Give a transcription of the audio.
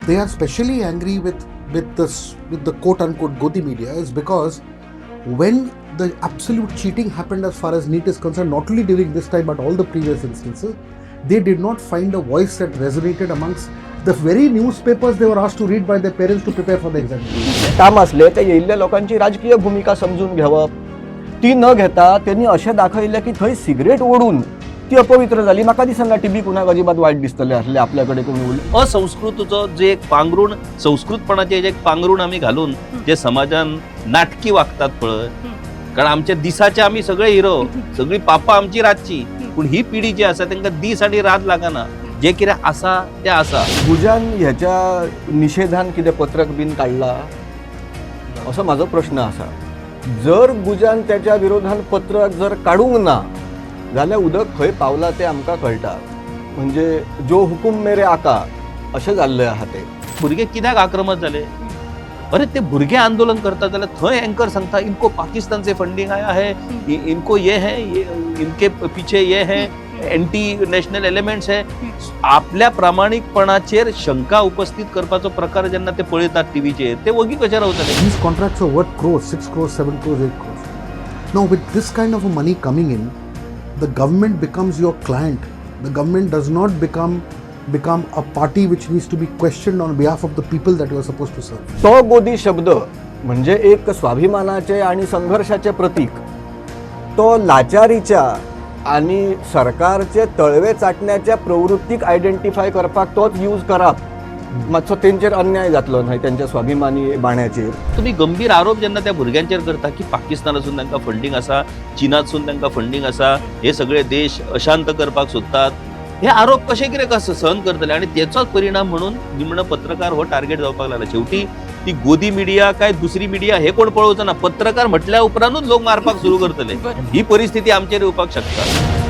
they are specially angry with the quote unquote Godi media is because when the absolute cheating happened as far as NEET is concerned, not only during this time but all the previous instances, they did not find a voice that resonated amongst the very newspapers they were asked to read by their parents to prepare for the exam. काम असले ते येयल्ल्या लोकांची राजकीय भूमिका समजून घेवप ती न घेता त्यांनी अशें दाखयलें की थंय सिगरेट ओडून ती अपवित्र जाली. म्हाका दिसना टीबी कुणाक अजिबात वायट दिसतलें आसलें आपल्या कडेन कोणी उलयलें. असंस्कृतचो जे एक पांघरूण संस्कृतपणाचे जे एक पांघरूण आमी घालून जे समाजान नाटकी वागतात पळय, कारण आमच्या दिसाचे आमी सगळे हिरो, सगळी पापां आमची रातची, पूण ही पिढी जी आसा तांकां दीस आनी रात लागना. जे कितें आसा तें आसा. गुजान ह्याच्या निषेधान कितें पत्रक बीन काडला असो म्हाजो प्रश्न आसा. जर गुजान त्याच्या विरोधान पत्रक जर काडूंक ना जाल्यार उदक खंय पावला तें आमकां कळटा. म्हणजे जो हुकूम मेरे आका अशें जाल्लें आहा तें. भुरगे कित्याक आक्रमक जाले? अरे ते भुरगे आंदोलन करतात जाल्यार थंय एंकर सांगता इनको पाकिस्तान से फंडिंग आया है, इनको ये है, इनके पीछे ये है, एंटी नॅशनल एलिमेंट्स है. आपल्या प्रामाणिकपणाचेर शंका उपस्थित करपाचो प्रकार जेन्ना ते पळयतात टीव्हीचेर ते वगी कशे रावतले? These contracts are worth crores, 6 crores, 7 crores, 8 crores. Now with this kind of money coming in, the government becomes your client. The government does not become a party which needs to be questioned on behalf of the people that you are supposed to serve. तो गोदी शब्द म्हणजे एक स्वाभिमानाचे आणि संघर्षाचे प्रतीक. तो लाचारीच्या आणि सरकारचे तळवे चाटण्याच्या प्रवृत्तीक आयडेंटिफाय करपाक तोच यूज करप मातसो तेंचेर अन्याय जातलो न्हय त्यांच्या स्वाभिमानी बाण्याचेर. तुम्ही गंभीर आरोप जेन्ना त्या भुरग्यांचेर करता की पाकिस्तानासून तांकां फंडिंग आसा, चीनातसून तांकां फंडिंग आसा, हे सगळे देश अशांत करपाक सोदतात, हे आरोप कशे कितें सहन करतले? आणि त्याचोच परिणाम म्हणून निमणो पत्रकार हो टार्गेट जावपाक लागला. शेवटी ती गोदी मिडिया काय दुसरी मिडिया हे कोण पळोवचो ना. पत्रकार म्हटल्या उपरांतूच लोक मारपाक सुरू करतले. ही परिस्थिती आमचेर येवपाक शकता.